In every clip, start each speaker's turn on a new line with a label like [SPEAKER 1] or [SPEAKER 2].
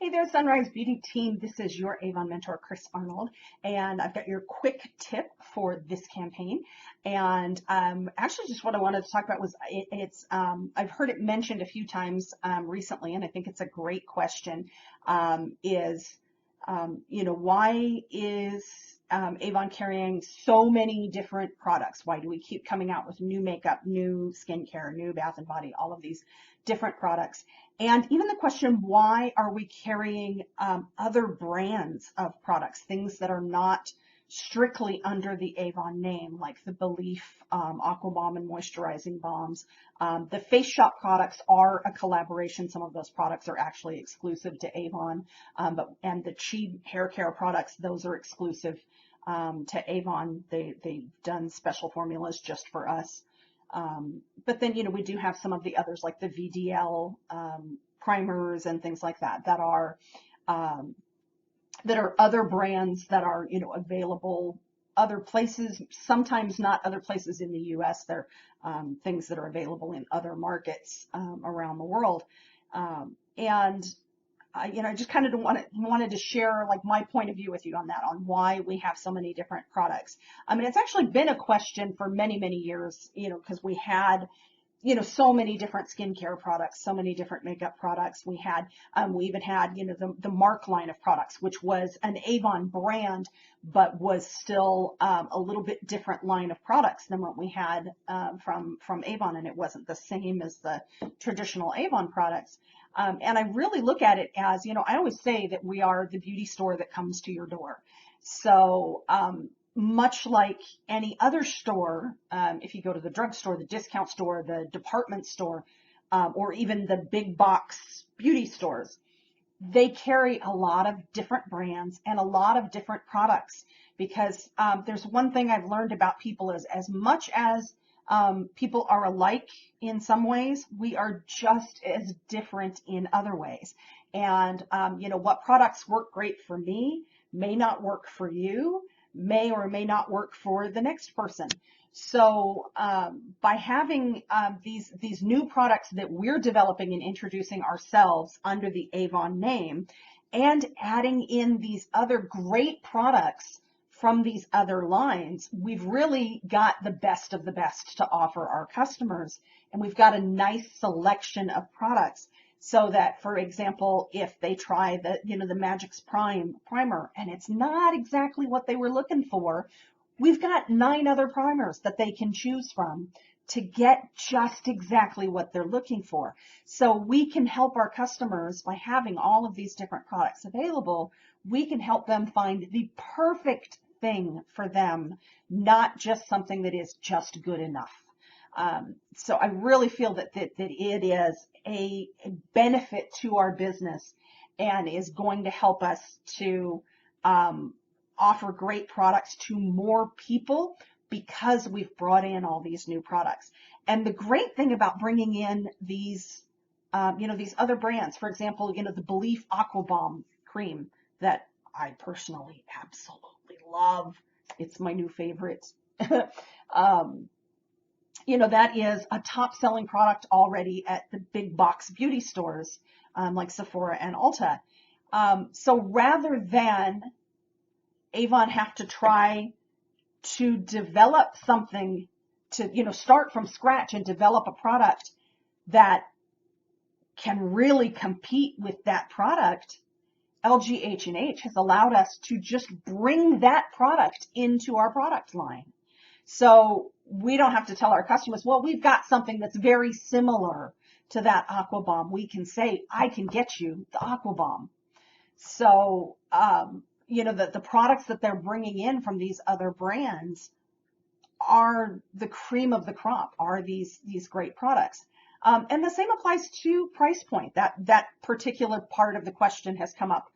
[SPEAKER 1] Hey there, Sunrise Beauty team. This is your Avon mentor, Chris Arnold, and I've got your quick tip for this campaign. And actually, just what I wanted to talk about was I've heard it mentioned a few times recently, and I think it's a great question. Why is Avon carrying so many different products? Why do we keep coming out with new makeup, new skincare, new bath and body, all of these different products? And even the question, why are we carrying other brands of products, things that are not strictly under the Avon name, like the Belief Aqua Balm and Moisturizing Balms. The Face Shop products are a collaboration. Some of those products are actually exclusive to Avon, and the Chi hair care products, those are exclusive to Avon. They've done special formulas just for us. But then, we do have some of the others like the VDL primers and things like that that are other brands that are, available other places, sometimes not other places in the US. They're things that are available in other markets around the world. I just kind of wanted to share like my point of view with you on that, on why we have so many different products. I mean, it's actually been a question for many, many years, because we had, so many different skincare products, so many different makeup products. We even had, the Mark line of products, which was an Avon brand, but was still a little bit different line of products than what we had from Avon, and it wasn't the same as the traditional Avon products. And I really look at it as, I always say that we are the beauty store that comes to your door. So much like any other store, if you go to the drugstore, the discount store, the department store, or even the big box beauty stores, they carry a lot of different brands and a lot of different products, because there's one thing I've learned about people is, as much as people are alike in some ways, we are just as different in other ways. And what products work great for me may not work for you, may or may not work for the next person. So by having these new products that we're developing and introducing ourselves under the Avon name, and adding in these other great products from these other lines, we've really got the best of the best to offer our customers. And we've got a nice selection of products, so that, for example, if they try the Magic's primer and it's not exactly what they were looking for, we've got 9 other primers that they can choose from to get just exactly what they're looking for. So we can help our customers by having all of these different products available. We can help them find the perfect thing for them, not just something that is just good enough. So I really feel that it is a benefit to our business, and is going to help us to offer great products to more people, because we've brought in all these new products. And the great thing about bringing in these other brands, for example, the Belief Aqua Balm cream that I personally absolutely love. It's my new favorite. That is a top selling product already at the big box beauty stores like Sephora and Ulta. So rather than Avon have to try to develop something to, start from scratch and develop a product that can really compete with that product, LGH&H has allowed us to just bring that product into our product line. So we don't have to tell our customers, well, we've got something that's very similar to that Aqua Balm. We can say, I can get you the Aqua Balm. So, the products that they're bringing in from these other brands are the cream of the crop, are these great products. And the same applies to price point. That particular part of the question has come up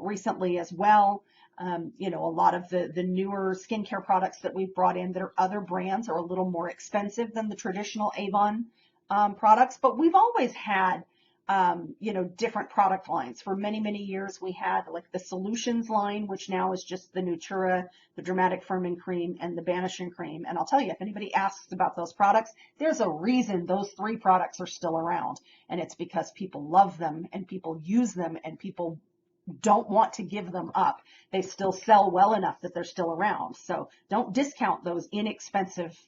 [SPEAKER 1] recently as well. A lot of the newer skincare products that we've brought in that are other brands are a little more expensive than the traditional Avon products, but we've always had different product lines. For many, many years, we had like the Solutions line, which now is just the Nutura, the Dramatic Firming Cream, and the Banishing Cream. And I'll tell you, if anybody asks about those products, there's a reason those three products are still around. And it's because people love them and people use them and people don't want to give them up. They still sell well enough that they're still around. So don't discount those inexpensive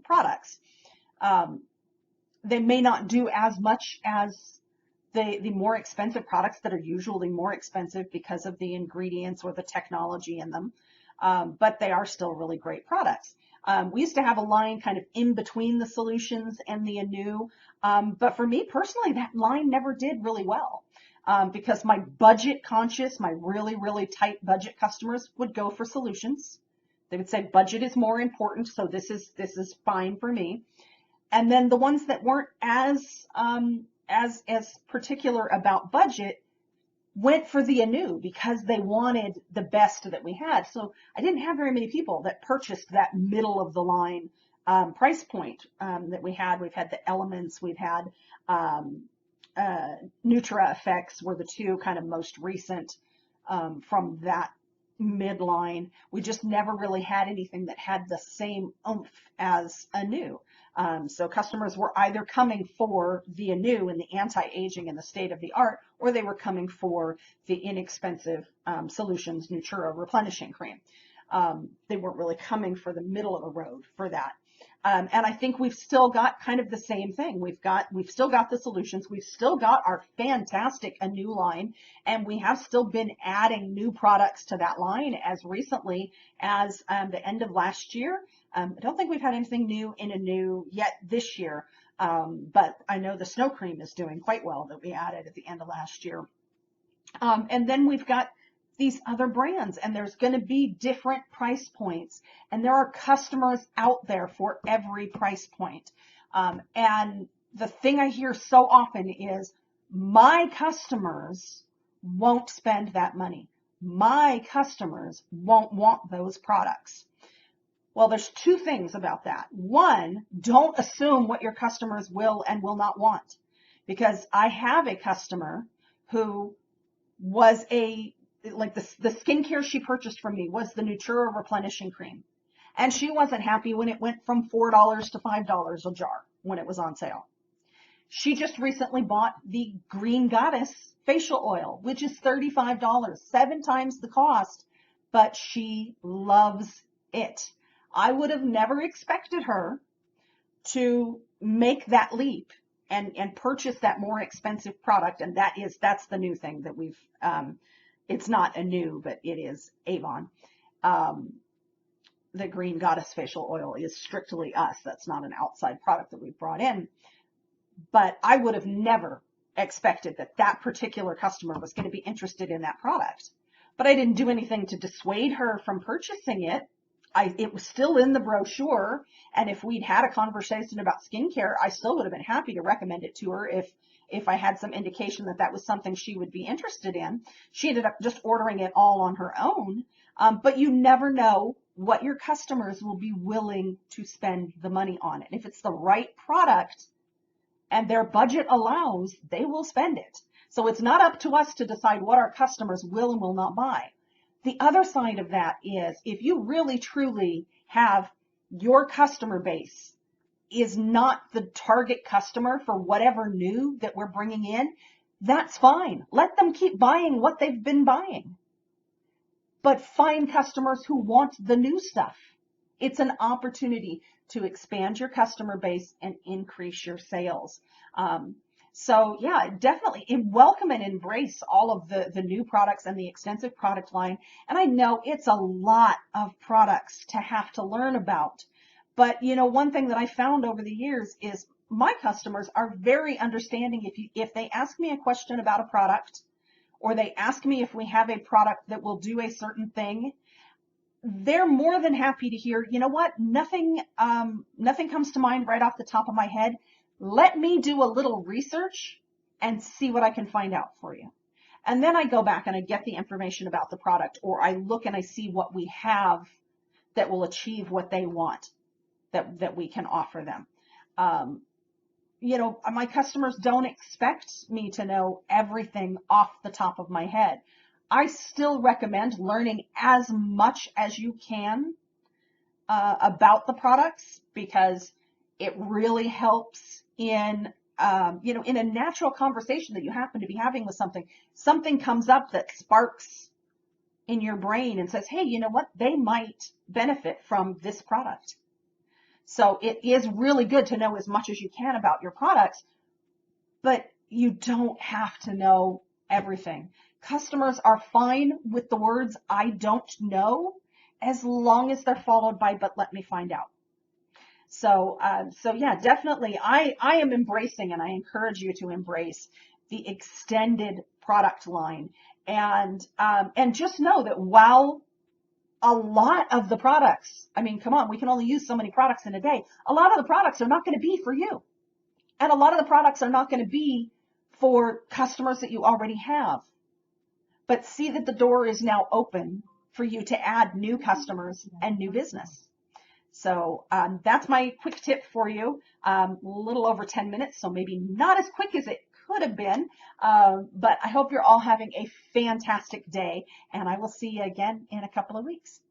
[SPEAKER 1] products. They may not do as much as the more expensive products that are usually more expensive because of the ingredients or the technology in them, but they are still really great products. We used to have a line kind of in between the Solutions and the Anew, but for me personally, that line never did really well. Because my budget conscious, my really, really tight budget customers would go for Solutions. They would say budget is more important, so this is fine for me. And then the ones that weren't as particular about budget went for the Anew because they wanted the best that we had. So I didn't have very many people that purchased that middle of the line price point that we had. We've had the Elements, we've had Nutra Effects were the two kind of most recent from that midline. We just never really had anything that had the same oomph as Anew. So customers were either coming for the Anew and the anti-aging and the state of the art, or they were coming for the inexpensive Solutions Nutura Replenishing Cream. They weren't really coming for the middle of the road for that. And I think we've still got kind of the same thing. We've still got the Solutions. We've still got our fantastic Anew line, and we have still been adding new products to that line as recently as the end of last year. I don't think we've had anything new in Anew yet this year, but I know the Snow Cream is doing quite well that we added at the end of last year. And then we've got these other brands, and there's going to be different price points, and there are customers out there for every price point. And the thing I hear so often is my customers won't spend that money. My customers won't want those products. Well, there's two things about that. One, don't assume what your customers will and will not want, because I have a customer who was like the skincare she purchased from me was the Nutura Replenishing Cream. And she wasn't happy when it went from $4 to $5 a jar when it was on sale. She just recently bought the Green Goddess facial oil, which is $35, 7 times the cost, but she loves it. I would have never expected her to make that leap and purchase that more expensive product. And that's the new thing that we've, it's not Anew, but it is Avon. The Green Goddess facial oil is strictly us. That's not an outside product that we've brought in. But I would have never expected that that particular customer was going to be interested in that product. But I didn't do anything to dissuade her from purchasing it. It was still in the brochure. And if we'd had a conversation about skincare, I still would have been happy to recommend it to her if I had some indication that that was something she would be interested in. She ended up just ordering it all on her own. But you never know what your customers will be willing to spend the money on it. If it's the right product and their budget allows, they will spend it. So it's not up to us to decide what our customers will and will not buy. The other side of that is if you really truly have your customer base is not the target customer for whatever new that we're bringing in, that's fine. Let them keep buying what they've been buying. But find customers who want the new stuff. It's an opportunity to expand your customer base and increase your sales. So yeah, definitely welcome and embrace all of the new products and the extensive product line. And I know it's a lot of products to have to learn about. But you know, one thing that I found over the years is my customers are very understanding. If they ask me a question about a product, or they ask me if we have a product that will do a certain thing, they're more than happy to hear, you know what, nothing comes to mind right off the top of my head. Let me do a little research and see what I can find out for you. And then I go back and I get the information about the product, or I look and I see what we have that will achieve what they want, that we can offer them. my customers don't expect me to know everything off the top of my head. I still recommend learning as much as you can about the products, because it really helps in in a natural conversation that you happen to be having with something comes up that sparks in your brain and says, hey, you know what? They might benefit from this product. So it is really good to know as much as you can about your products, but you don't have to know everything. Customers are fine with the words I don't know, as long as they're followed by but let me find out. So yeah, definitely I am embracing, and I encourage you to embrace the extended product line. And just know that while a lot of the products, I mean, come on, we can only use so many products in a day. A lot of the products are not going to be for you. And a lot of the products are not going to be for customers that you already have. But see that the door is now open for you to add new customers and new business. So that's my quick tip for you. A little over 10 minutes, so maybe not as quick as it could have been. But I hope you're all having a fantastic day, and I will see you again in a couple of weeks.